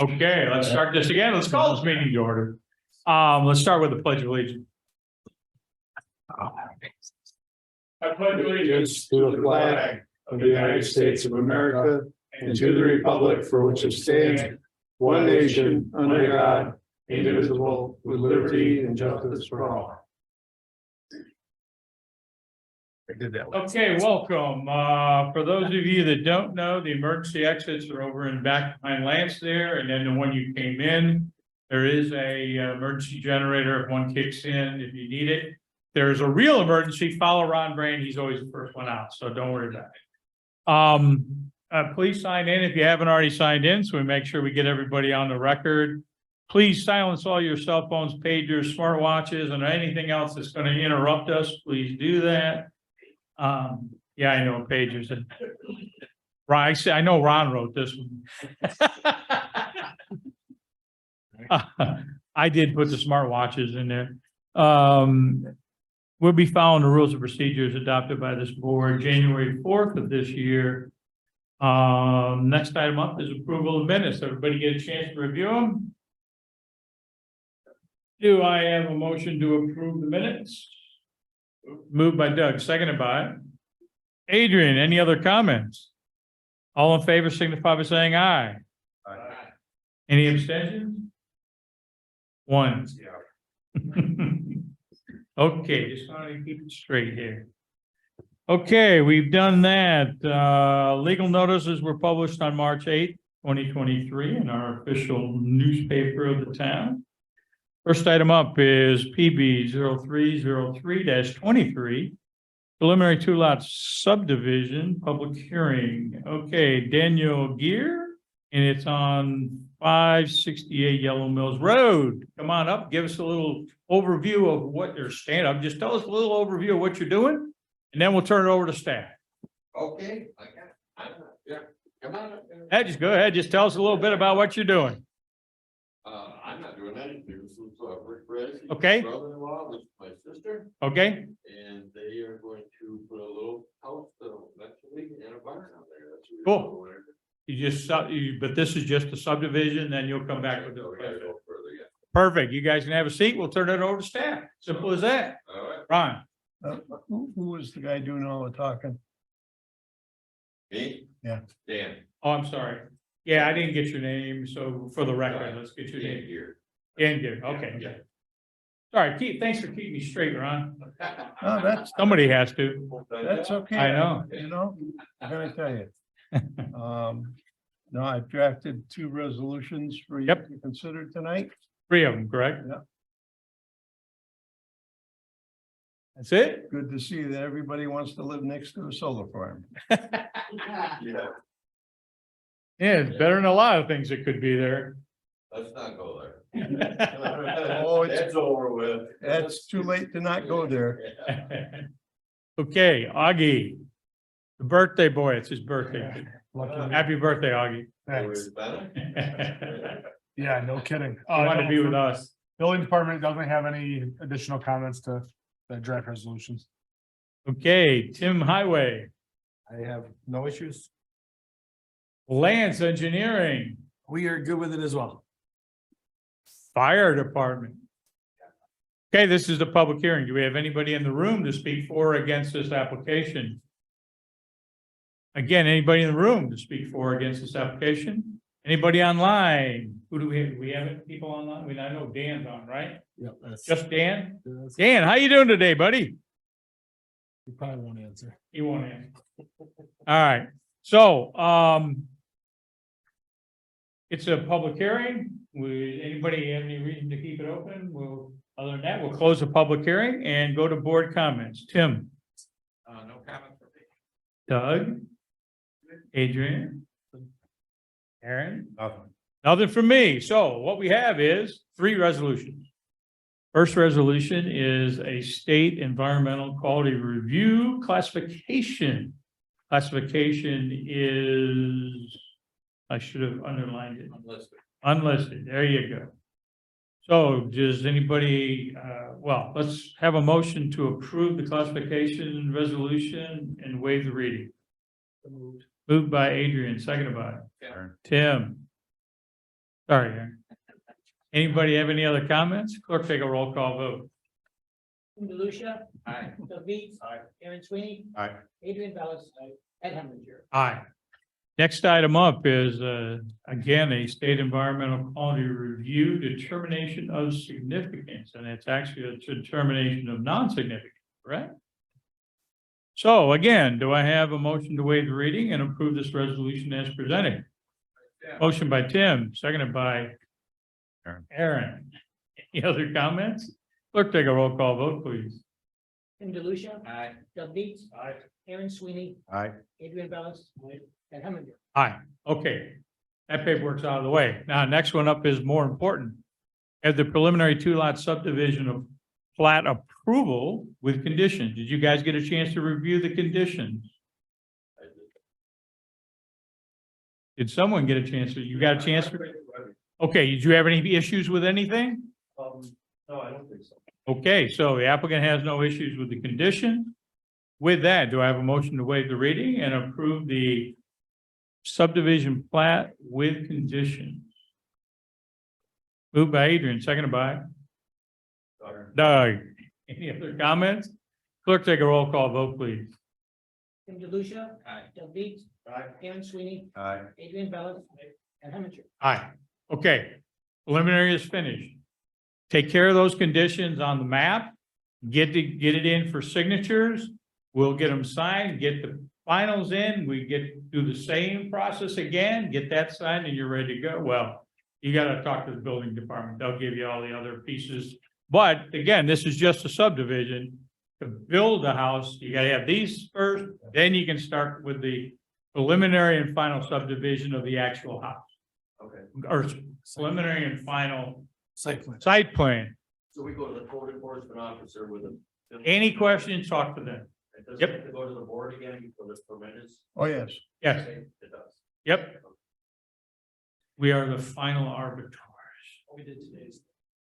Okay, let's start this again. Let's call this meeting to order. Let's start with the Pledge of Allegiance. I pledge allegiance to the flag of the United States of America and to the republic for which it stands, one nation, under God, indivisible, with liberty and justice for all. I did that one. Okay, welcome. For those of you that don't know, the emergency exits are over in back behind Lance there, and then the one you came in, there is a emergency generator if one kicks in if you need it. There's a real emergency, follow Ron Brain. He's always the first one out, so don't worry about it. Please sign in if you haven't already signed in, so we make sure we get everybody on the record. Please silence all your cell phones, pagers, smartwatches, and anything else that's going to interrupt us. Please do that. Yeah, I know pagers. Ron, I know Ron wrote this one. I did put the smartwatches in there. We'll be following the rules and procedures adopted by this board January 4th of this year. Next item up is approval of minutes. Everybody get a chance to review them? Do I have a motion to approve the minutes? Moved by Doug, seconded by Adrian. Any other comments? All in favor signify by saying aye. Aye. Any abstentions? One. Okay, just want to keep it straight here. Okay, we've done that. Legal notices were published on March 8th, 2023 in our official newspaper of the town. First item up is PB 0303-23, preliminary 2-lot subdivision, public hearing. Okay, Daniel Gear, and it's on 568 Yellow Mills Road. Come on up, give us a little overview of what you're standing up. Just tell us a little overview of what you're doing, and then we'll turn it over to staff. Okay. Yeah, come on up. Hey, just go ahead. Just tell us a little bit about what you're doing. I'm not doing anything. This is Rick Rez, Okay. brother-in-law with my sister, Okay, and they are going to put a little house eventually and a barn out there. That's what Cool. we're doing. you just, but this is just a subdivision, then you'll come back with So we the. gotta go further, yeah. Perfect. You guys can have a seat. We'll turn it over to staff. Simple as that. All right. Ron. Who was the guy doing all the talking? Me? Yeah. Dan. Oh, I'm sorry. Yeah, I didn't get your name, so for the record, let's get your Dan name. here. Dan Gear. Okay. Yeah. Sorry, thanks for keeping me straight, Ron. No, Somebody has to. that's okay. I know. You know, I'm gonna tell you. No, I've drafted 2 resolutions for you Yep. to consider tonight. 3 of them, correct? Yeah. That's it? Good to see that everybody wants to live next to a solar farm. Yeah, Yeah, it's better than a lot of things that could be there. let's not go there. Oh, it's- That's over with. It's too late to not go there. Okay, Augie, the birthday boy, it's his birthday. Happy birthday, Augie. Thanks. Yeah, no kidding. You want to be with us. Building department doesn't have any additional comments to the draft resolutions. Okay, Tim Highway, I have no issues. Lance Engineering, We are good with it as well. Fire Department. Okay, this is the public hearing. Do we have anybody in the room to speak for or against this application? Again, anybody in the room to speak for or against this application? Anybody online? Who do we have? We have people online? I know Dan's on, right? Yep. That's, Just Dan? that's- Dan, how you doing today, buddy? you probably won't answer. You won't answer. All right, so, it's a public hearing. Anybody have any reason to keep it open? Other than that, we'll close the public hearing and go to board comments. Tim, No comment for me. Doug, Adrian, Aaron, Nothing. nothing from me. So what we have is 3 resolutions. First resolution is a state environmental quality review classification. Classification is, I should have underlined it, unlisted. There you go. So does anybody, well, let's have a motion to approve the classification resolution and waive the reading. Moved by Adrian, seconded by Tim. Sorry. Aaron. Anybody have any other comments? Clerk, take a roll call vote. DeLucia. Aye. Doug Beats. Aye. Aaron Sweeney. Aye. Adrian Bellis. Aye. Ed Hemminger. Aye. Next item up is, again, a state environmental quality review determination of significance, and it's actually a determination of non-significance, correct? So again, do I have a motion to waive the reading and approve this resolution as presented? Motion by Tim, seconded by Aaron. Any other comments? Clerk, take a roll call vote, please. Tim DeLucia. Aye. Doug Beats. Aye. Aaron Sweeney. Aye. Adrian Bellis. Aye. Ed Hemminger. Aye, okay. That paperwork's out of the way. Now, next one up is more important. As the preliminary 2-lot subdivision of plat approval with conditions. Did you guys get a chance to review the conditions? Did someone get a chance to, you got a chance? Okay, did you have any issues with anything? No, I don't think so. Okay, so the applicant has no issues with the condition. With that, do I have a motion to waive the reading and approve the subdivision plat with conditions? Moved by Adrian, seconded by Doug. Any other comments? Clerk, take a roll call vote, please. Tim DeLucia. Aye. Doug Beats. Aye. Aaron Sweeney. Aye. Adrian Bellis. Ed Hemminger. Aye. Okay, preliminary is finished. Take care of those conditions on the map. Get it in for signatures. We'll get them signed, get the finals in. We do the same process again, get that signed and you're ready to go. Well, you gotta talk to the building department. They'll give you all the other pieces. But again, this is just a subdivision. To build a house, you gotta have these first, then you can start with the preliminary and final subdivision of the actual house. Okay. Or preliminary and final Site plan. site plan. So we go to the code enforcement officer with them. Any questions, talk to them. It doesn't Yep. have to go to the board again before this permit is. Oh, yes. Yes, It does. yep. We are the final arbiters. What we did today is.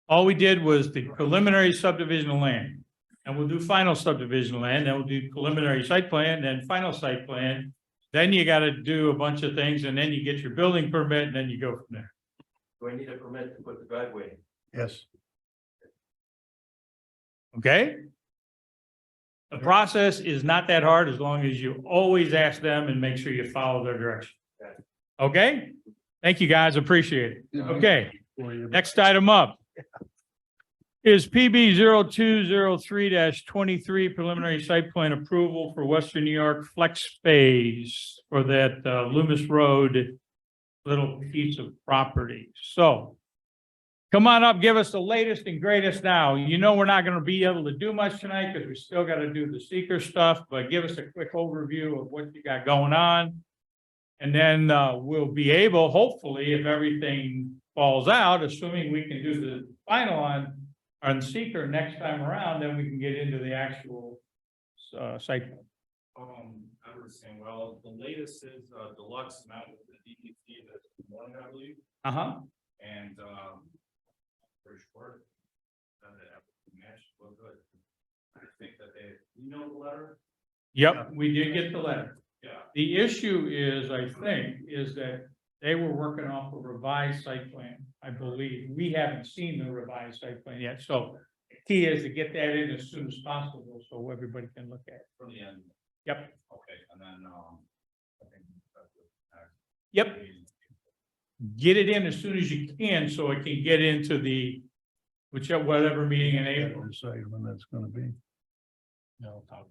All we did was the preliminary subdivision of land. And we'll do final subdivision of land, then we'll do preliminary site plan, then final site plan. Then you gotta do a bunch of things and then you get your building permit and then you go from there. Do I need a permit to put the driveway in? Yes. Okay? The process is not that hard as long as you always ask them and make sure you follow their direction. Okay? Thank you, guys. Appreciate it. Okay, next item up is PB 0203-23 preliminary site plan approval for Western New York flex space for that Loomis Road little piece of property. So come on up, give us the latest and greatest now. You know, we're not going to be able to do much tonight because we still got to do the seeker stuff, but give us a quick overview of what you got going on. And then we'll be able, hopefully, if everything falls out, assuming we can do the final on seeker next time around, then we can get into the actual site. I was saying, well, the latest is Deluxe met with the DEC this morning, I believe, Uh-huh. and pretty short. The match was good. I think that they, you know, the letter. Yep, we did get the letter. Yeah. The issue is, I think, is that they were working off a revised site plan, I believe. We haven't seen the revised site plan yet, so the key is to get that in as soon as possible, so everybody can look at it. From the end. Yep, Okay, and then, I think that's the yep. Get it in as soon as you can, so it can get into the, whatever meeting in April. Decide when that's gonna be. No, talk.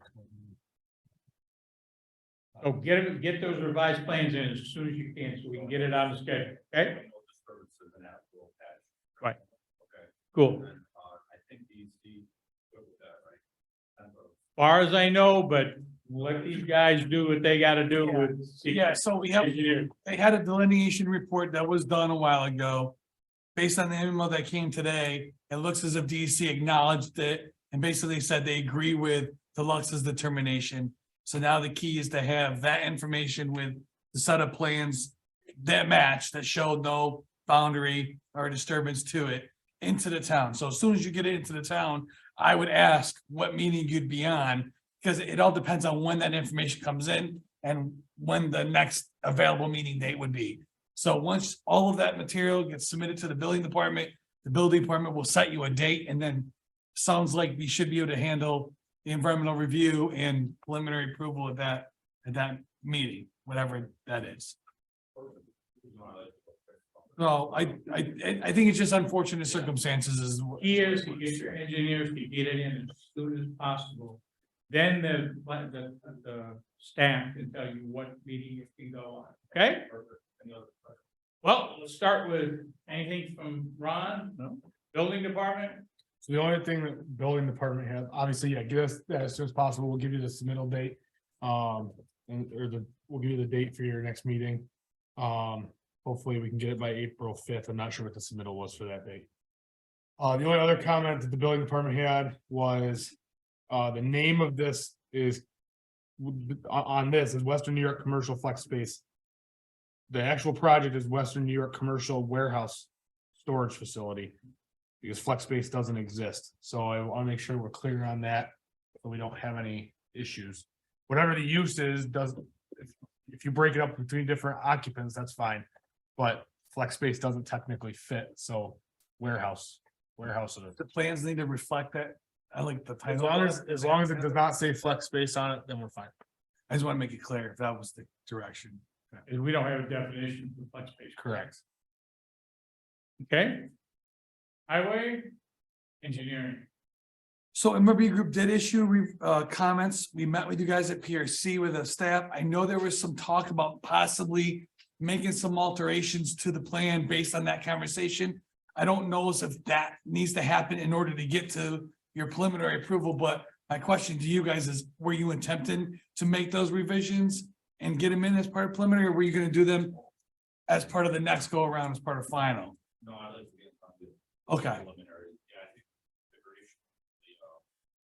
So get those revised plans in as soon as you can, so we can get it on the schedule, okay? no disturbances and actual patch. Right. Okay. Cool. And then, I think DEC good with that, right? And, Far as I know, but let these guys do what they gotta do with. Yeah, so we have, engineer. they had a delineation report that was done a while ago. Based on the email that came today, it looks as if DEC acknowledged it and basically said they agree with Deluxe's determination. So now the key is to have that information with the set of plans that match, that showed no boundary or disturbance to it into the town. So as soon as you get it into the town, I would ask what meeting you'd be on, because it all depends on when that information comes in and when the next available meeting date would be. So once all of that material gets submitted to the building department will set you a date, and then sounds like we should be able to handle the environmental review and preliminary approval at that meeting, whatever that is. No, I think it's just unfortunate circumstances is. Key is to get your engineers to get it in as soon as possible. Then the staff can tell you what meeting it can go on, okay? Well, let's start with anything from Ron, building department. So the only thing that building department has, obviously, yeah, get us that as soon as possible. We'll give you the submittal date. We'll give you the date for your next meeting. Hopefully we can get it by April 5th. I'm not sure what the submittal was for that date. The only other comment that the building department had was, the name of this is on this is Western New York Commercial Flex Space. The actual project is Western New York Commercial Warehouse Storage Facility. Because flex space doesn't exist, so I want to make sure we're clear on that, so we don't have any issues. Whatever the use is, if you break it up between different occupants, that's fine. But flex space doesn't technically fit, so warehouse it is. The plans need to reflect that. I like the As title. long as it does not say flex space on it, then we're fine. I just want to make it clear if that was the direction. And we don't have a definition for flex space. Correct. Okay. Highway, engineering. So MRB Group did issue comments. We met with you guys at PRC with the staff. I know there was some talk about possibly making some alterations to the plan based on that conversation. I don't know if that needs to happen in order to get to your preliminary approval, but my question to you guys is, were you attempting to make those revisions and get them in as part of preliminary, or were you gonna do them as part of the next go around as part of final? No, I like to get Okay, preliminary, yeah, I think the duration,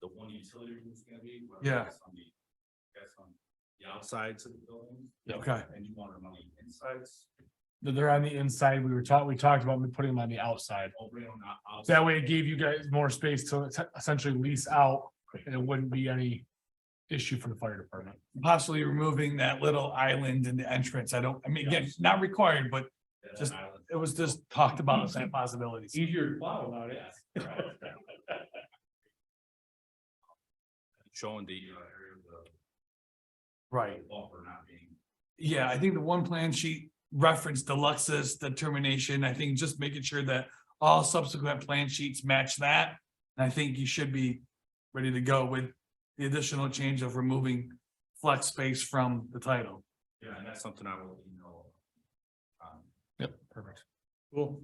the one utility room is gonna be. whether Yeah. that's on the outsides of the building. okay. And you want them on the insides. They're on the inside. We talked about putting them on the outside. That way it gave you guys more space to essentially lease out, and it wouldn't be any issue for the fire department. Possibly removing that little island in the entrance. I mean, again, not required, but just- it was just talked about as that possibility. Easier to plow about it. Showing the area of the Right. buffer not being. Yeah, I think the one plan sheet referenced Deluxe's determination. I think just making sure that all subsequent plan sheets match that. And I think you should be ready to go with the additional change of removing flex space from the title. Yeah, and that's something I will, Yep, perfect. Cool.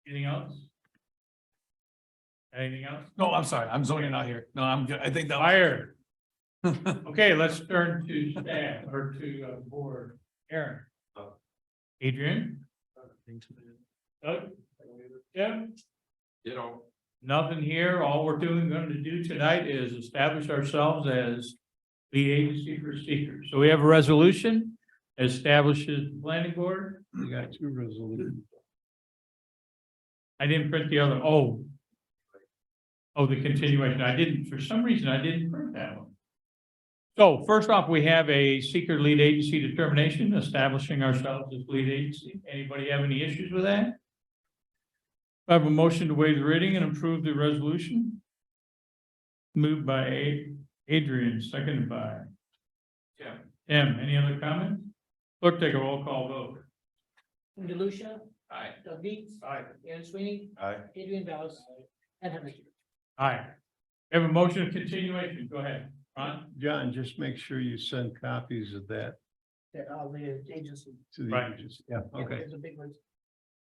Anything else? Anything else? No, I'm sorry, I'm zoning out here. No, I'm good. I think that. Fire. Okay, let's turn to staff or to board. Aaron. Adrian. Doug. Jim. Nothing here. All we're going to do tonight is establish ourselves as the agency for seekers. So we have a resolution establishes the planning board. You got two resolutions. I didn't print the other. Oh, the continuation. I didn't, for some reason, I didn't print that one. So first off, we have a seeker lead agency determination establishing ourselves as lead agency. Anybody have any issues with that? I have a motion to waive the reading and approve the resolution. Moved by Adrian, seconded by Tim. Tim, any other comments? Clerk, take a roll call vote. DeLucia. Aye. Doug Beats. Aye. Aaron Sweeney. Aye. Adrian Bellis. And Henry. Aye. We have a motion of continuation. Go ahead, Ron. John, just make sure you send copies of that The agency. to the Right. agency. Yeah, okay. There's a big one.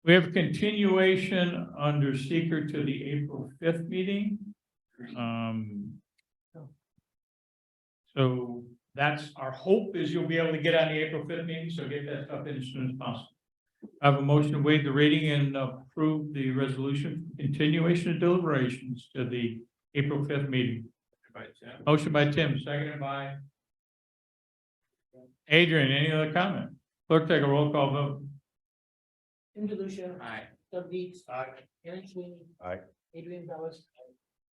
We have continuation under seeker to the April 5th meeting. So that's our hope is you'll be able to get on the April 5th meeting, so get that stuff in as soon as possible. I have a motion to waive the reading and approve the resolution continuation of deliberations to the April 5th meeting. Motion by Tim, seconded by Adrian. Any other comment? Clerk, take a roll call vote. Tim DeLucia. Aye. Doug Beats. Aye. Aaron Sweeney. Aye. Adrian Bellis.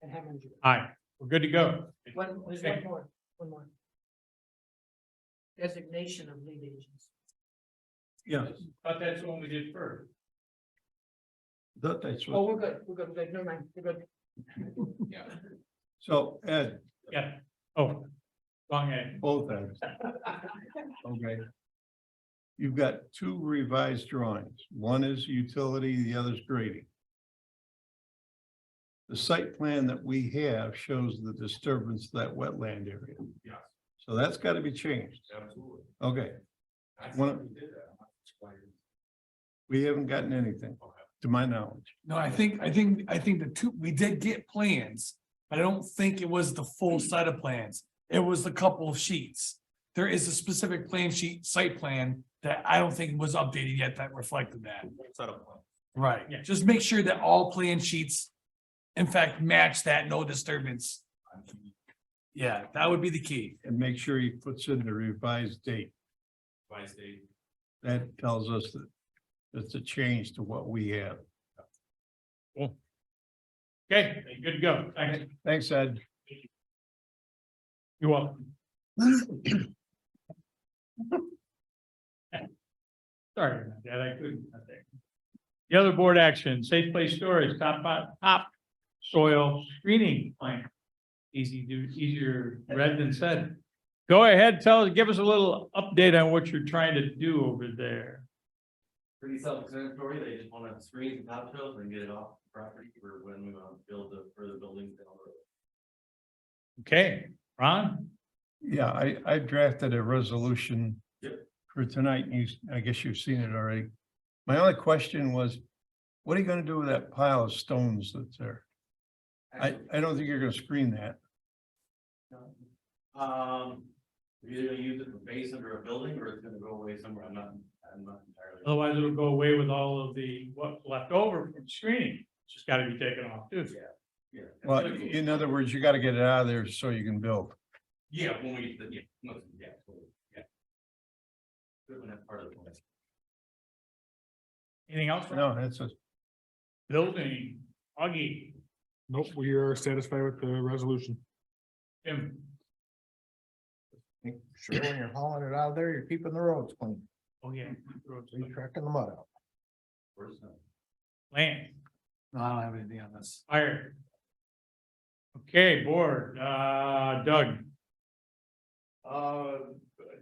And Henry. Aye, we're good to go. There's one more. Designation of lead agents. Yeah, But that's the one we did first. that's Oh, what, we're good, never mind, we're good. Yeah. so Ed, Yeah. Oh, wrong head. both ends. Okay. You've got two revised drawings. One is utility, the other's grading. The site plan that we have shows the disturbance of that wetland area. Yes, So that's got to be changed. absolutely. Okay, I One- thought we did that. I'm not explaining. we haven't gotten anything, to my knowledge. No, I think the two, we did get plans, but I don't think it was the full set of plans. It was a couple of sheets. There is a specific plan sheet, site plan, that I don't think was updated yet that reflected that. Set up one. Right, Yeah. just make sure that all plan sheets, in fact, match that, no disturbance. Yeah, that would be the key. And make sure he puts in the revised date. By state. That tells us that it's a change to what we have. Okay, good to go. Thanks. Thanks, Ed. You're welcome. Sorry about that, I couldn't. I think. The other board action, safe place storage, top soil screening plan. Easier read than said. Go ahead, give us a little update on what you're trying to do over there. Pretty self-explanatory, they just wanna screen the top shelves and get it off the property for when we wanna build the further buildings down the road. Okay, Ron? Yeah, I drafted a resolution. Yep. For tonight, and I guess you've seen it already. My only question was, what are you gonna do with that pile of stones that's there? I don't think you're gonna screen that. We're either gonna use it for base under a building or it's gonna go away somewhere, I'm not entirely. Otherwise it'll go away with all of the, what's left over from screening. It's just gotta be taken off too. Yeah. Well, in other words, you gotta get it out of there so you can build. Yeah, when we, yeah, no, yeah, totally, yeah. Good when that's part of the plan. Anything else? No, that's a, Building, Augie, Nope, we are satisfied with the resolution. Tim, Make sure when you're hauling it out of there, you're keeping the roads clean, oh yeah. you're tracking the mud out. Where's that? Land, No, I don't have anything on this. fire. Okay, board, Doug,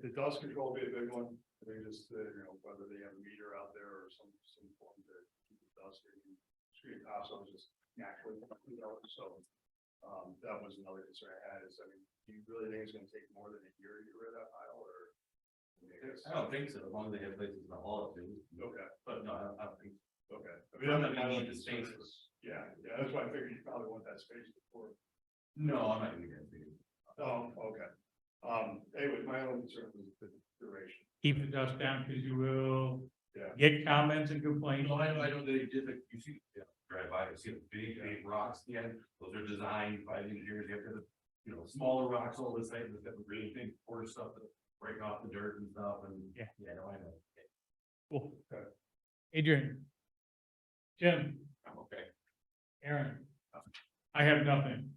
The dust control will be a big one. They just, whether they have a meter out there or some form to keep the dust and screen also just naturally, so. That was another concern I had is, do you really think it's gonna take more than a year to get rid of that pile or? I don't think so, as long as they have places to haul it to. Okay, But no, I don't think. okay. I'm not gonna need the spaces. Yeah, that's why I figured you probably want that space before. No, I'm not gonna get it. Oh, okay. Anyway, my only concern was the duration. keep the dust down because you will Yeah. get comments and complaints. No, I know they did, like, you see, drive by, you see the big rocks, yeah, those are designed by the engineers, you have to, smaller rocks all the same, they've got the really big core stuff to break off the dirt and stuff, and. Yeah. Yeah, no, I know. Cool. Adrian. Jim, I'm okay. Aaron. I have nothing.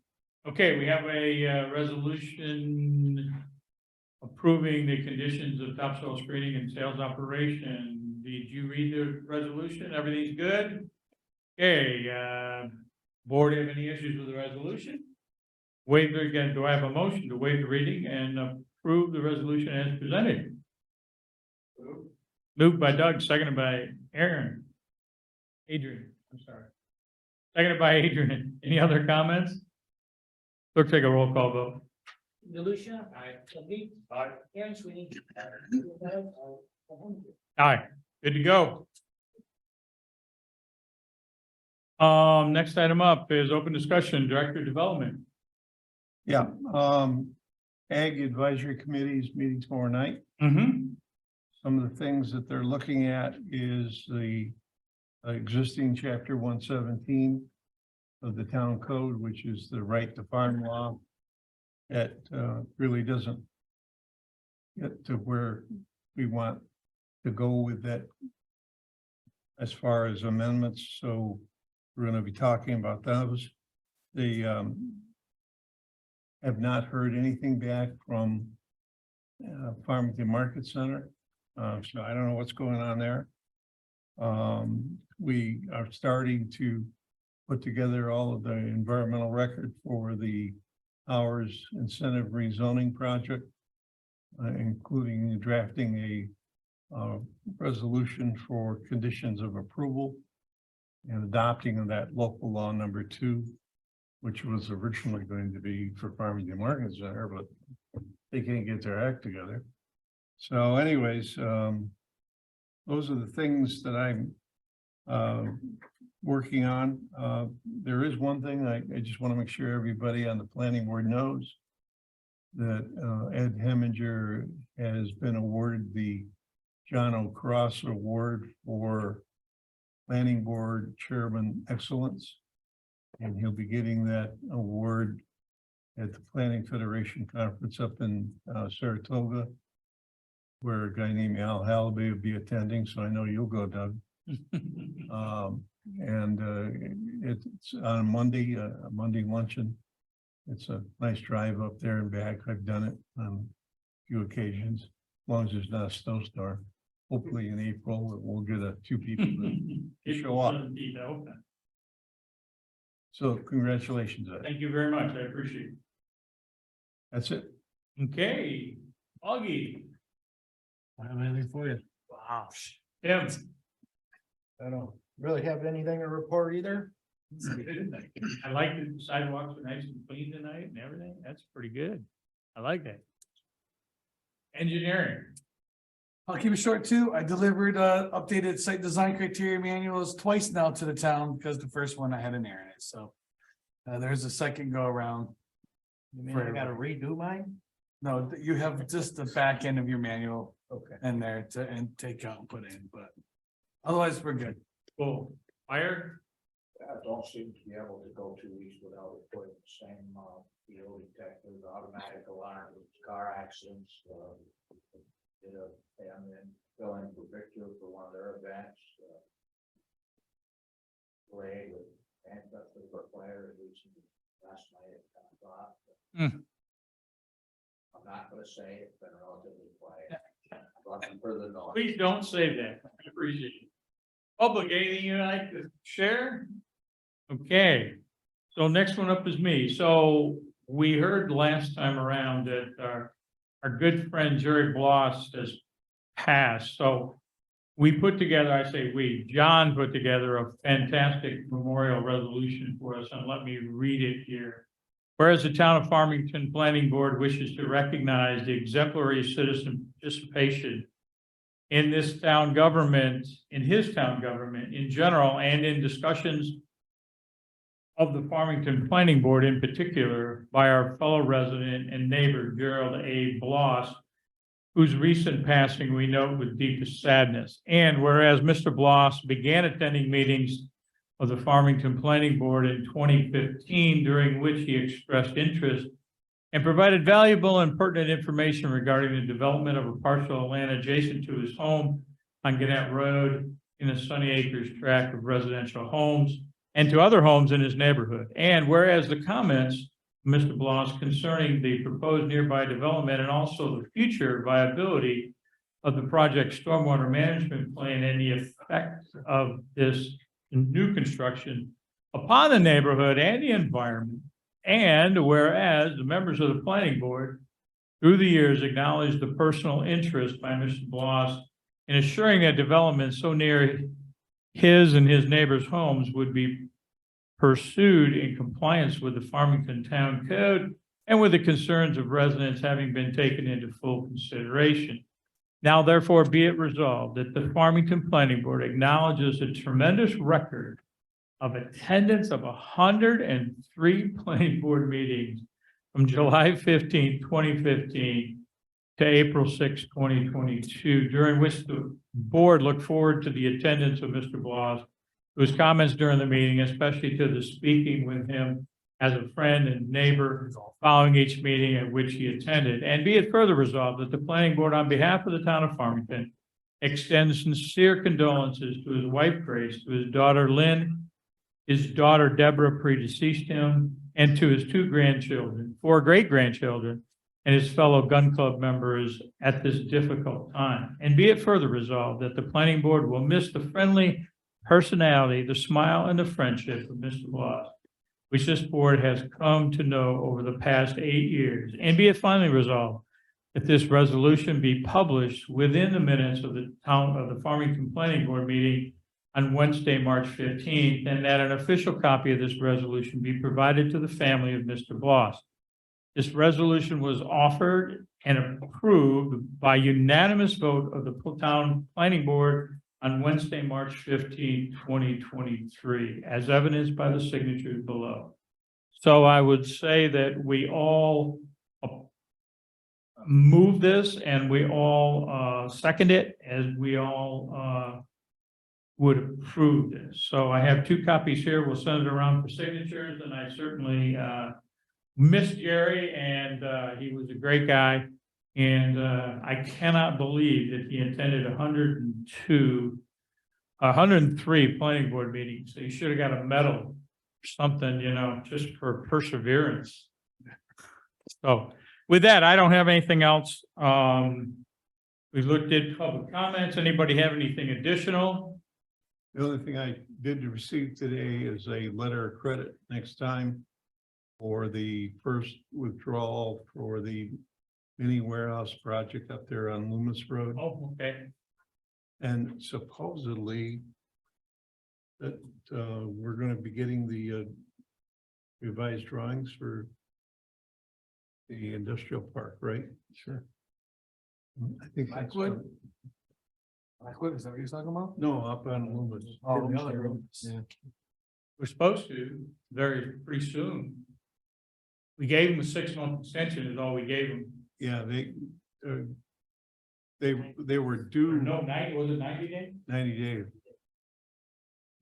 Okay, we have a resolution approving the conditions of topsoil screening and sales operation. Did you read the resolution? Everything's good? Okay, board have any issues with the resolution? Waive again, do I have a motion to waive the reading and approve the resolution as presented? Moved by Doug, seconded by Aaron. Adrian, I'm sorry. Seconded by Adrian. Any other comments? Clerk, take a roll call vote. Delucia. Aye. David. Aye. Aaron Sweeney. Aye, good to go. Next item up is open discussion, Director of Development. yeah, Ag Advisory Committee's meeting tomorrow night. Mm-hmm. Some of the things that they're looking at is the existing chapter 117 of the town code, which is the right to farm law. That really doesn't get to where we want to go with that as far as amendments, so we're going to be talking about those. They have not heard anything back from Farmington Market Center. So I don't know what's going on there. We are starting to put together all of the environmental record for the Hours Incentive Rezoning Project, including drafting a resolution for conditions of approval and adopting of that local law number 2, which was originally going to be for Farmington Market Center, but they can't get their act together. So anyways, those are the things that I'm working on. There is one thing I just want to make sure everybody on the planning board knows, that Ed Heminger has been awarded the John O'Cross Award for Planning Board Chairman Excellence. And he'll be getting that award at the Planning Federation Conference up in Saratoga, where a guy named Al Hallaby will be attending, so I know you'll go, Doug. It's on Monday, a Monday luncheon. It's a nice drive up there and back. I've done it on a few occasions, as long as there's not a snowstorm. Hopefully in April, we'll get a few people to show up. So congratulations, Ed. Thank you very much. I appreciate it. That's it. Okay, Augie. I don't have anything for you. Wow. Tim. I don't really have anything to report either. I like the sidewalks are nice and clean tonight and everything. That's pretty good. I like that. Engineering. I'll keep it short too. I delivered updated site design criteria manuals twice now to the town because the first one I had an error in it, so. There's a second go around. You mean I gotta redo mine? No, you have just the back end of your manual Okay. in there and take out and put in, but otherwise we're good. Cool. Fire. I don't seem to be able to go 2 weeks without reporting the same, fuel detectors, automatic alarms, car accidents, and then going for Victor for one of their events, parade with ancestors for fire, last night at 10 o'clock. I'm not gonna say it's been relatively quiet. Nothing further than. Please don't say that. I appreciate it. Public, anything you'd like to share? Okay, so next one up is me. So we heard last time around that our good friend Jerry Bloss has passed. So we put together, I say we, John put together a fantastic memorial resolution for us, and let me read it here. Whereas the town of Farmington Planning Board wishes to recognize the exemplary citizen participation in this town government, in his town government in general, and in discussions of the Farmington Planning Board in particular by our fellow resident and neighbor Gerald A. Bloss, whose recent passing we note with deepest sadness. And whereas Mr. Bloss began attending meetings of the Farmington Planning Board in 2015, during which he expressed interest and provided valuable and pertinent information regarding the development of a parcel of land adjacent to his home on Gannett Road in the Sunny Acres tract of residential homes and to other homes in his neighborhood. And whereas the comments of Mr. Bloss concerning the proposed nearby development and also the future viability of the project stormwater management plan and the effect of this new construction upon the neighborhood and the environment. And whereas the members of the planning board through the years acknowledged the personal interest by Mr. Bloss in assuring that development so near his and his neighbors' homes would be pursued in compliance with the Farmington Town Code and with the concerns of residents having been taken into full consideration. Now, therefore, be it resolved that the Farmington Planning Board acknowledges a tremendous record of attendance of 103 planning board meetings from July 15, 2015 to April 6, 2022, during which the board looked forward to the attendance of Mr. Bloss, whose comments during the meeting, especially to the speaking with him as a friend and neighbor following each meeting at which he attended. And be it further resolved that the planning board, on behalf of the town of Farmington, extends sincere condolences to his wife Grace, to his daughter Lynn, his daughter Deborah predeceased him, and to his 2 grandchildren, 4 great-grandchildren, and his fellow gun club members at this difficult time. And be it further resolved that the planning board will miss the friendly personality, the smile, and the friendship of Mr. Bloss, which this board has come to know over the past 8 years. And be it finally resolved that this resolution be published within the minutes of the Farmington Planning Board meeting on Wednesday, March 15th, and that an official copy of this resolution be provided to the family of Mr. Bloss. This resolution was offered and approved by unanimous vote of the town planning board on Wednesday, March 15, 2023, as evidenced by the signatures below. So I would say that we all move this and we all second it, as we all would approve this. So I have 2 copies here. We'll send it around for signatures, and I certainly miss Jerry, and he was a great guy. And I cannot believe that he attended 103 planning board meetings. So he should have got a medal or something, you know, just for perseverance. So with that, I don't have anything else. We looked at public comments. Anybody have anything additional? The only thing I did receive today is a letter of credit next time for the first withdrawal for the mini warehouse project up there on Loomis Road. Oh, okay. And supposedly that we're going to be getting the revised drawings for the industrial park, right? Sure. I think that's Lakewood? Lakewood, is that what you're talking about? no, up on Loomis. Oh, the other room. Yeah. We're supposed to pretty soon. We gave him a 6-month extension is all we gave him. Yeah, they were due No, 90, was it 90 days? 90 days.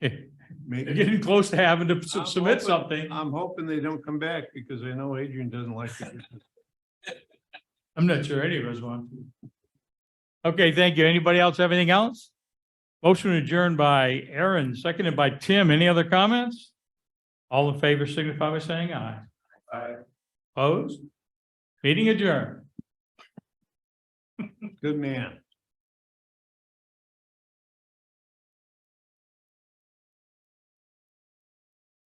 They're Maybe. getting close to having to I'm submit hoping- something. I'm hoping they don't come back because I know Adrian doesn't like it. I'm not sure any of us want to. Okay, thank you. Anybody else have anything else? Motion adjourned by Aaron, seconded by Tim. Any other comments? All in favor signify by saying aye. Aye. Opposed? Meeting adjourned. Good man.